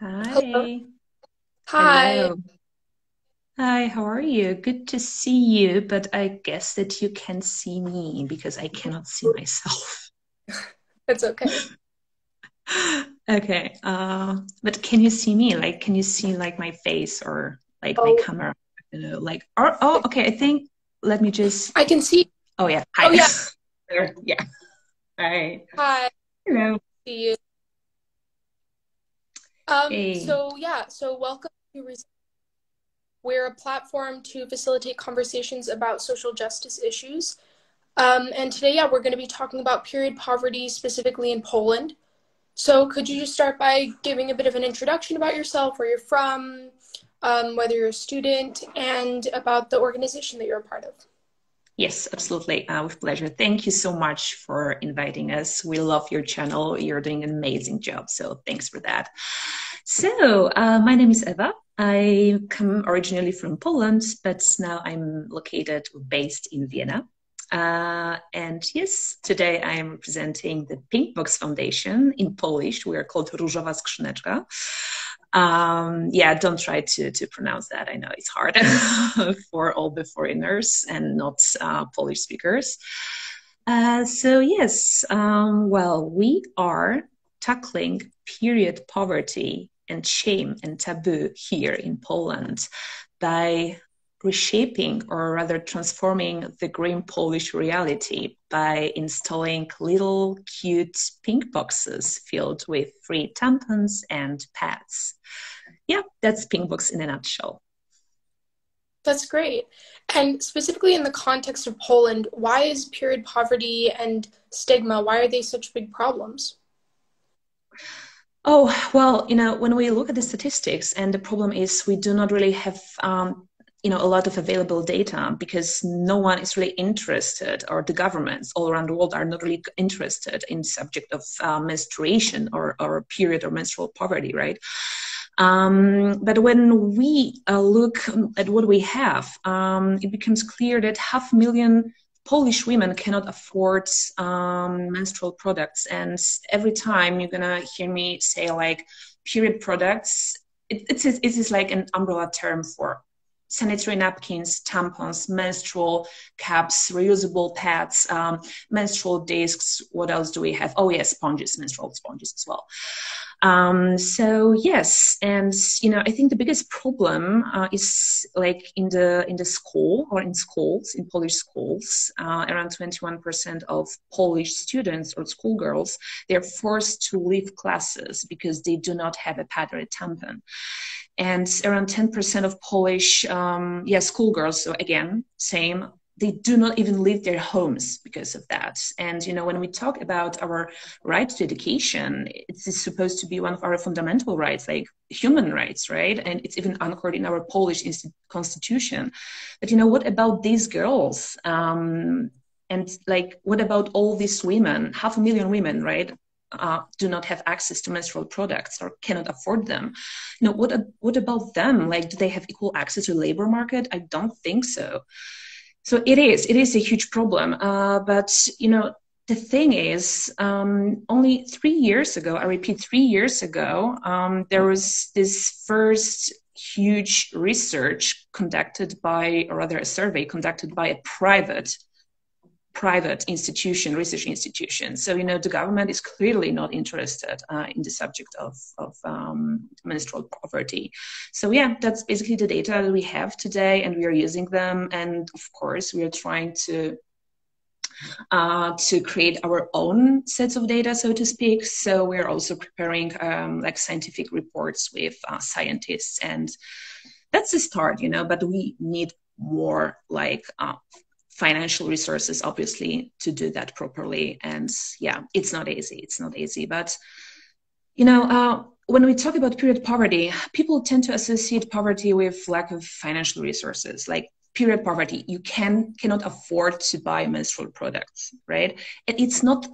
Hello. Hi. Hi. Hello. Hi, how are you? Good to see you, but I guess that you can see me because I cannot see myself. It's okay. Okay. But can you see me? Like, can you see like my face or like my Oh, camera? Oh, okay. I think let me just. I can see. Oh yeah. Oh Hi. yeah. There. Yeah. Hi. Hi. Hello. See you. Hey. So welcome to we're a platform to facilitate conversations about social justice issues. And today, yeah, we're going to be talking about period poverty, specifically in Poland. So could you just start by giving a bit of an introduction about yourself, where you're from, whether you're a student, and about the organization that you're a part of? Yes, absolutely. With pleasure. Thank you so much for inviting us. We love your channel. You're doing an amazing job. So thanks for that. My name is Eva. I come originally from Poland, but now I'm based in Vienna. And yes, today I am representing the Pink Box Foundation. In Polish, we are called Różowa Skrzyneczka. Yeah, don't try to pronounce that. I know it's hard for all the foreigners and not Polish speakers. Well, we are tackling period poverty and shame and taboo here in Poland by reshaping or rather transforming the green Polish reality by installing little cute pink boxes filled with free tampons and pads. Yeah, that's pink box in a nutshell. That's great. And specifically in the context of Poland, why is period poverty and stigma, why are they such big problems? Oh, well, when we look at the statistics, and the problem is we do not really have, a lot of available data because no one is really interested, or the governments all around the world are not really interested in the subject of menstruation or period or menstrual poverty, right? But when we look at what we have, it becomes clear that 500,000 Polish women cannot afford menstrual products. And every time you're gonna hear me say like period products, it is like an umbrella term for sanitary napkins, tampons, menstrual cups, reusable pads, menstrual discs. What else do we have? Oh yes, sponges, menstrual sponges as well. Yes, and I think the biggest problem is like in the school or in schools, in Polish schools, around 21% of Polish students or schoolgirls, they're forced to leave classes because they do not have a pad or a tampon. And around 10% of Polish, schoolgirls, so again, same, they do not even leave their homes because of that. And when we talk about our right to education, it's supposed to be one of our fundamental rights, like human rights, right? And it's even anchored in our Polish constitution. But what about these girls? And like, what about all these women, 500,000 women, right? Do not have access to menstrual products or cannot afford them. What about them? Like, do they have equal access to the labor market? I don't think so. So it is a huge problem. But the thing is, only 3 years ago, I repeat, 3 years ago, there was this first huge research conducted by, or rather a survey conducted by a private institution, research institution. So, the government is clearly not interested in the subject of menstrual poverty. So, yeah, that's basically the data that we have today, and we are using them. And of course, we are trying to create our own sets of data, so to speak. So, we're also preparing like scientific reports with scientists, and that's the start, but we need more like financial resources, obviously, to do that properly. And yeah, it's not easy. It's not easy. But, when we talk about period poverty, people tend to associate poverty with lack of financial resources, like period poverty. You cannot afford to buy menstrual products, right? And it's not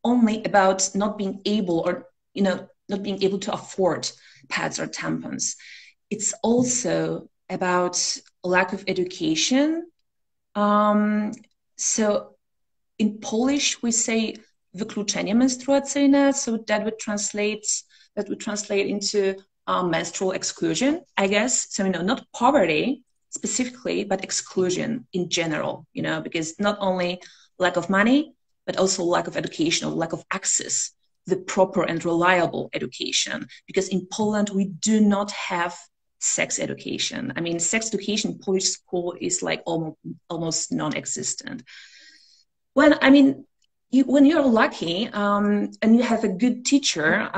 only about not being able or, not being able to afford pads or tampons. It's also about lack of education. um, so in Polish we say wykluczenie menstruacyjne, so that would translate into menstrual exclusion, I guess. So, not poverty specifically, but exclusion in general, because not only lack of money, but also lack of education or lack of access to the proper and reliable education. Because in Poland, we do not have sex education. I mean, sex education in Polish school is like almost non-existent. When you're lucky and you have a good teacher,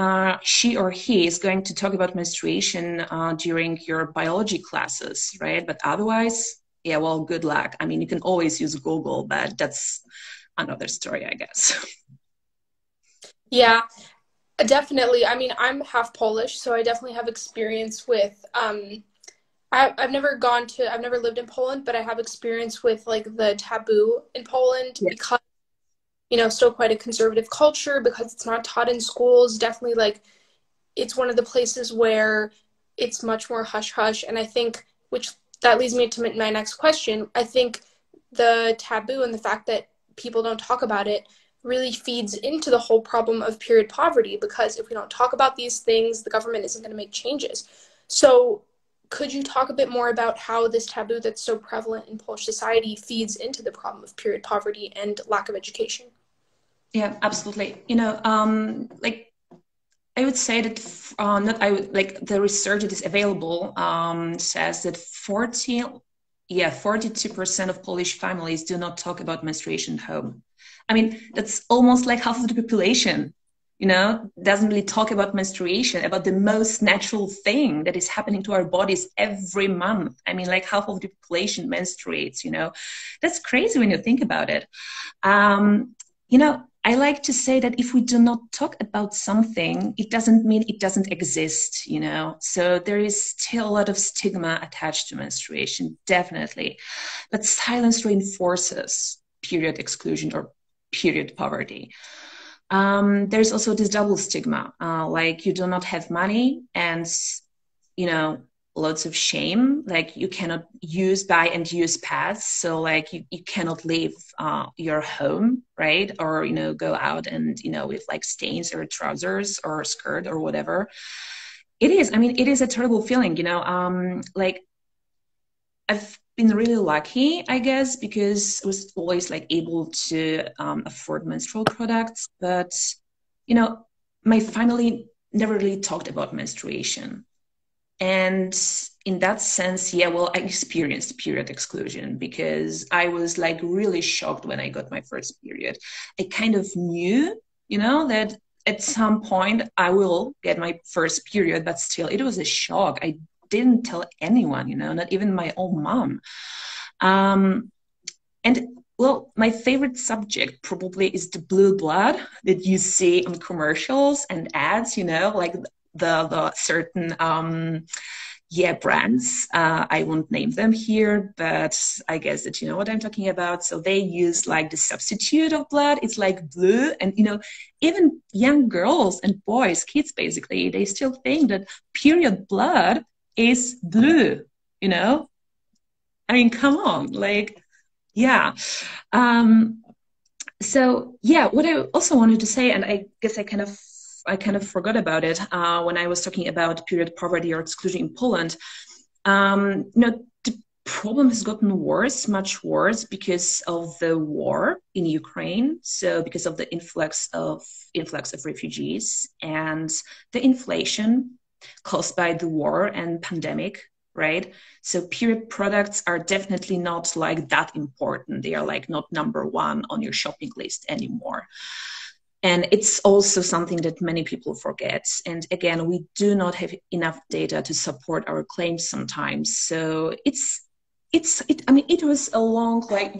she or he is going to talk about menstruation during your biology classes, right? But otherwise, yeah, well, good luck. I mean, you can always use Google, but that's another story, I guess. Yeah, definitely. I mean, I'm half Polish, so I definitely have experience with I've never lived in Poland, but I have experience with like the taboo in Poland Yeah. because still quite a conservative culture, because it's not taught in schools. Definitely, like, it's one of the places where it's much more hush hush. And I think, which that leads me to my next question. I think the taboo and the fact that people don't talk about it really feeds into the whole problem of period poverty, because if we don't talk about these things, the government isn't going to make changes. So could you talk a bit more about how this taboo that's so prevalent in Polish society feeds into the problem of period poverty and lack of education? Yeah, absolutely. Like I would say that not I would like the research that is available says that 42% of Polish families do not talk about menstruation at home. I mean, that's almost like half of the population, doesn't really talk about menstruation, about the most natural thing that is happening to our bodies every month. I mean, like half of the population menstruates, that's crazy when you think about it. I like to say that if we do not talk about something, it doesn't mean it doesn't exist, So there is still a lot of stigma attached to menstruation, definitely. But silence reinforces period exclusion or period poverty. There's also this double stigma, like you do not have money and, lots of shame, like you cannot buy and use pads, so like you cannot leave your home, right? Or go out and with like stains or trousers or skirt or whatever. It is a terrible feeling, like I've been really lucky, I guess, because I was always like able to afford menstrual products, but my family never really talked about menstruation. And in that sense, yeah, well, I experienced period exclusion because I was like really shocked when I got my first period. I kind of knew, that at some point I will get my first period, but still it was a shock. I didn't tell anyone, not even my own mom. And well, my favorite subject probably is the blue blood that you see on commercials and ads, like the certain brands. I won't name them here, but I guess that you know what I'm talking about. So they use like the substitute of blood. It's like blue, and even young girls and boys, kids basically, they still think that period blood is blue. I mean, come on, like, yeah. So yeah, what I also wanted to say, and I guess I kind of forgot about it when I was talking about period poverty or exclusion in Poland. The problem has gotten worse, much worse, because of the war in Ukraine. So because of the influx of refugees and the inflation caused by the war and pandemic, right? So period products are definitely not like that important. They are like not number one on your shopping list anymore. And it's also something that many people forget. And again, we do not have enough data to support our claims sometimes. So it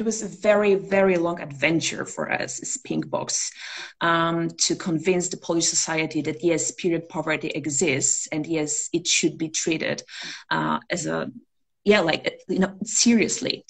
was a very, very long adventure for us as Pink Box to convince the Polish society that yes, period poverty exists, and yes, it should be treated as a seriously,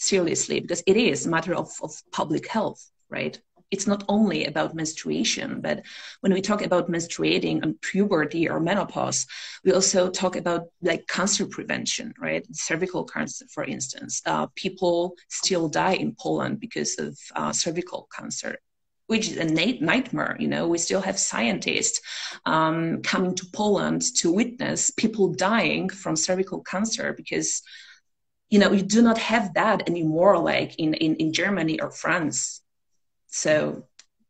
because it is a matter of public health, right? It's not only about menstruation, but when we talk about menstruating and puberty or menopause, we also talk about like cancer prevention, right? Cervical cancer, for instance. People still die in Poland because of cervical cancer, which is a nightmare. You know, we still have scientists coming to Poland to witness people dying from cervical cancer because, you know, you do not have that anymore, like in Germany or France. So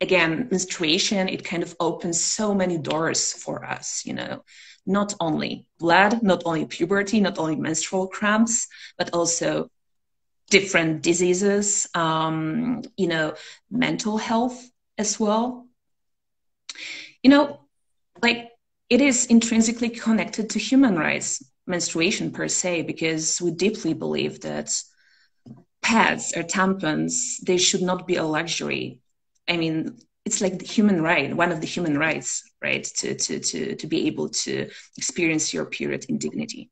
again, menstruation, it kind of opens so many doors for us, you know, not only blood, not only puberty, not only menstrual cramps, but also different diseases, you know, mental health as well. You know, like it is intrinsically connected to human rights, menstruation per se, because we deeply believe that pads or tampons, they should not be a luxury. I mean, it's like the human right, one of the human rights, right, to be able to experience your period in dignity.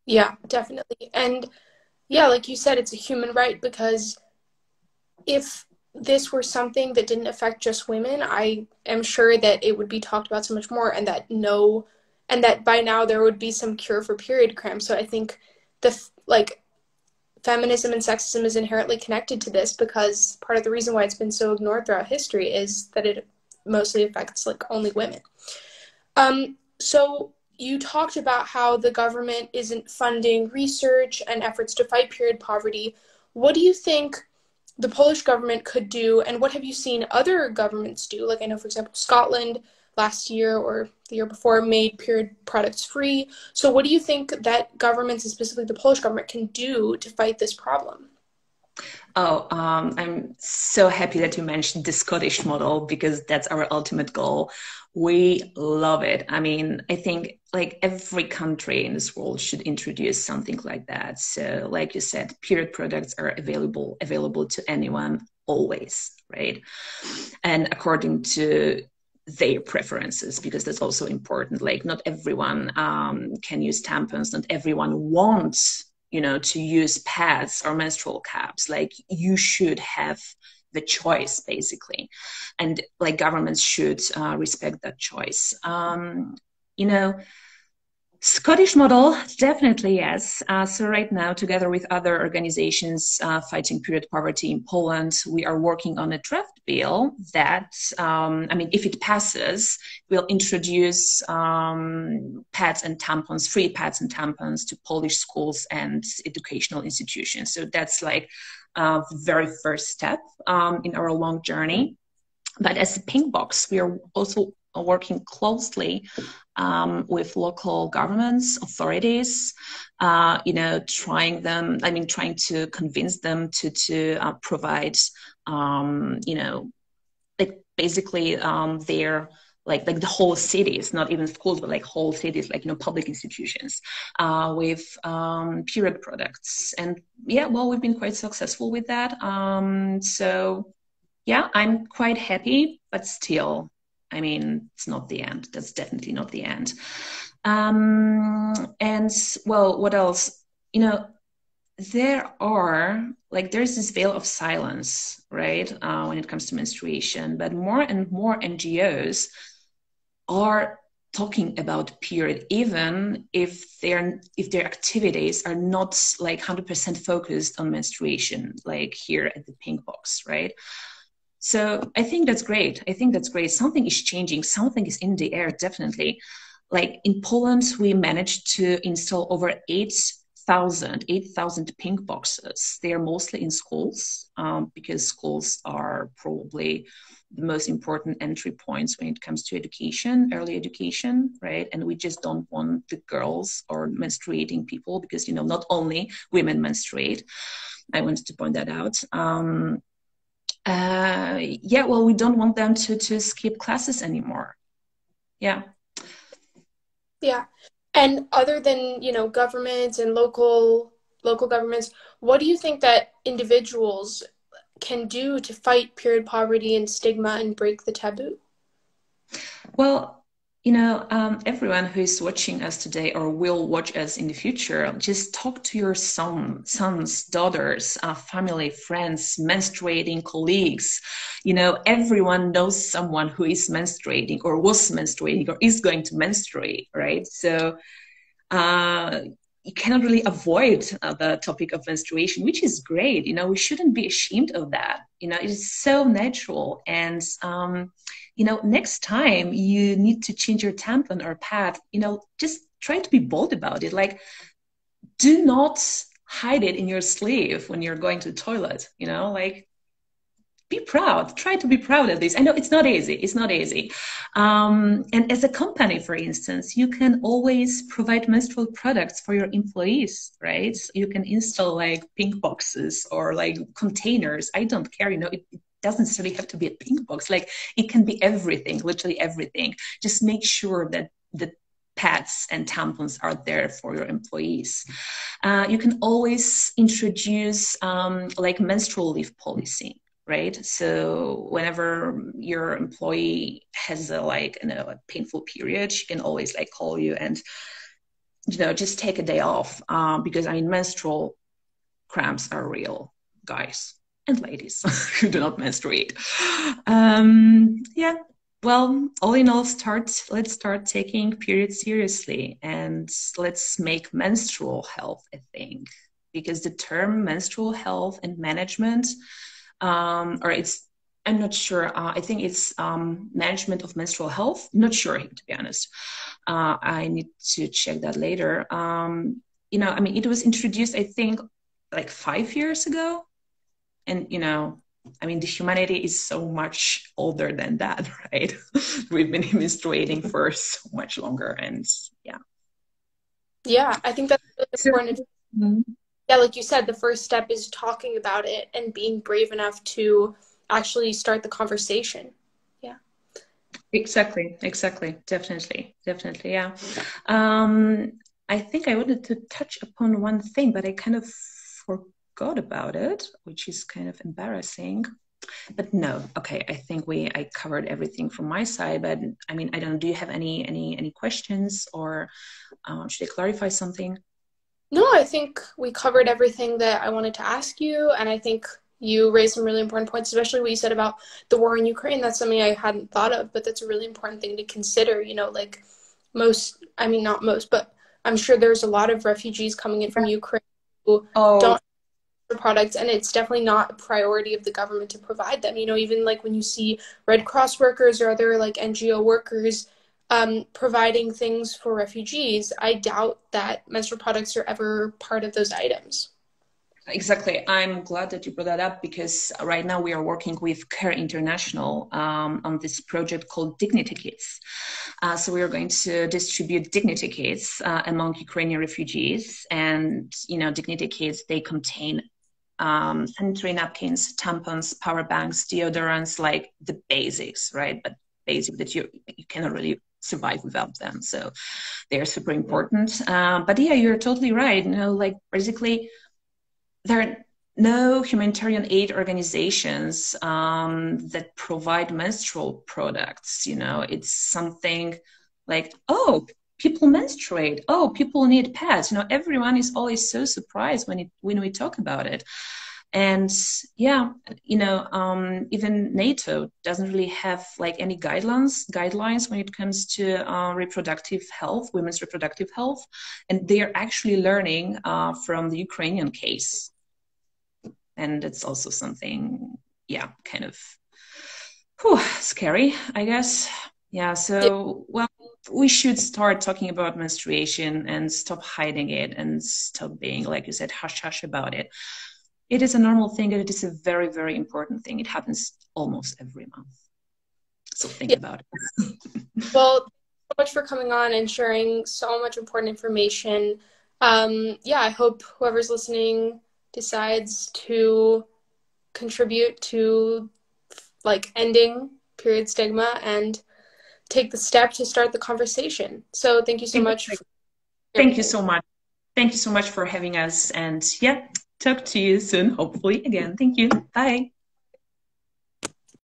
Yeah, definitely. And yeah, like you said, it's a human right because if this were something that didn't affect just women, I am sure that it would be talked about so much more and that by now there would be some cure for period cramps. So I think like feminism and sexism is inherently connected to this because part of the reason why it's been so ignored throughout history is that it mostly affects like only women. So you talked about how the government isn't funding research and efforts to fight period poverty. What do you think the Polish government could do, and what have you seen other governments do? Like I know, for example, Scotland last year or the year before made period products free. So what do you think that governments, and specifically the Polish government, can do to fight this problem? Oh, I'm so happy that you mentioned the Scottish model because that's our ultimate goal. We love it. I mean, I think like every country in this world should introduce something like that. So, like you said, period products are available to anyone always, right? And according to their preferences, because that's also important. Like not everyone can use tampons, not everyone wants, you know, to use pads or menstrual cups. Like you should have the choice basically, and like governments should respect that choice. You know, Scottish model, definitely yes. So right now, together with other organizations fighting period poverty in Poland, we are working on a draft bill that, I mean, if it passes, will introduce pads and tampons, free pads and tampons to Polish schools and educational institutions. So that's like the very first step in our long journey. But as a pink box, we are also working closely with local governments, authorities, you know, trying to convince them to provide, you know, like basically their like the whole cities, not even schools, but like whole cities, like, you know, public institutions with period products. And yeah, well, we've been quite successful with that. So yeah, I'm quite happy, but still, I mean, it's not the end. That's definitely not the end. And well, what else? You know, there's this veil of silence, right? When it comes to menstruation, but more and more NGOs are talking about period, even if their activities are not like 100% focused on menstruation, like here at the Pink Box, right? So I think that's great. I think that's great. Something is changing. Something is in the air, definitely. Like in Poland, we managed to install over 8,000 pink boxes. They are mostly in schools because schools are probably the most important entry points when it comes to education, early education, right? And we just don't want the girls or menstruating people because, you know, not only women menstruate. I wanted to point that out. Yeah, well, we don't want them to skip classes anymore. Yeah. Yeah. And other than, you know, governments and local governments, what do you think that individuals can do to fight period poverty and stigma and break the taboo? Well, you know, everyone who is watching us today or will watch us in the future, just talk to your sons, daughters, family, friends, menstruating colleagues. You know, everyone knows someone who is menstruating or was menstruating or is going to menstruate, right? So you cannot really avoid the topic of menstruation, which is great. You know, we shouldn't be ashamed of that. You know, it is so natural. And, you know, next time you need to change your tampon or pad, you know, just try to be bold about it. Like, do not hide it in your sleeve when you're going to the toilet, you know, like, be proud. Try to be proud of this. I know it's not easy. It's not easy. And as a company, for instance, you can always provide menstrual products for your employees, right? You can install like pink boxes or like containers. I don't care. You know, it doesn't necessarily have to be a pink box. Like it can be everything, literally everything. Just make sure that the pads and tampons are there for your employees. You can always introduce like menstrual leave policy, right? So whenever your employee has a like, you know, a painful period, she can always like call you and, you know, just take a day off, because I mean, menstrual cramps are real, guys and ladies who do not menstruate. Yeah. Well, all in all, let's start taking periods seriously, and let's make menstrual health a thing, because the term menstrual health and management, or it's, I'm not sure. I think it's management of menstrual health. Not sure, to be honest. I need to check that later. You know, I mean, it was introduced, I think, like 5 years ago. And, you know, I mean, the humanity is so much older than that, right? We've been menstruating for so much longer. And yeah. Yeah, I think that's really So, important. Yeah, like you said, the first step is talking about it and being brave enough to actually start the conversation. Yeah. exactly, definitely, yeah. I think I wanted to touch upon one thing, but I kind of forgot about it, which is kind of embarrassing. But no, okay, I think I covered everything from my side. But I mean, I don't know, do you have any questions, or should I clarify something? No, I think we covered everything that I wanted to ask you, and I think you raised some really important points, especially what you said about the war in Ukraine. That's something I hadn't thought of, but that's a really important thing to consider. You know, like most, I mean, not most, but I'm sure there's a lot of refugees coming in from Ukraine who Oh, don't have products, and it's definitely not a priority of the government to provide them. You know, even like when you see Red Cross workers or other like NGO workers providing things for refugees, I doubt that menstrual products are ever part of those items. exactly. I'm glad that you brought that up, because right now we are working with Care International on this project called Dignity Kits. So we are going to distribute Dignity Kits among Ukrainian refugees. And, you know, Dignity Kits, they contain sanitary napkins, tampons, power banks, deodorants, like the basics, right? But basic that you cannot really survive without them. So they're super important. But yeah, you're totally right. You know, like basically there are no humanitarian aid organizations that provide menstrual products. You know, it's something like, oh, people menstruate. Oh, people need pads. You know, everyone is always so surprised when we talk about it. And yeah, you know, even NATO doesn't really have like any guidelines when it comes to reproductive health, women's reproductive health, and they are actually learning from the Ukrainian case. And it's also something, yeah, kind of scary, I guess. Yeah, Yeah, so, well, we should start talking about menstruation and stop hiding it and stop being, like you said, hush hush about it. It is a normal thing, and it is a very, very important thing. It happens almost every month. So think yeah. about it. Well, thank you so much for coming on and sharing so much important information. Yeah, I hope whoever's listening decides to contribute to like ending period stigma and take the step to start the conversation. So thank you so much Exactly. for Thank you everything. so much. Thank you so much for having us. And yeah, talk to you soon, hopefully again. Thank you. Bye.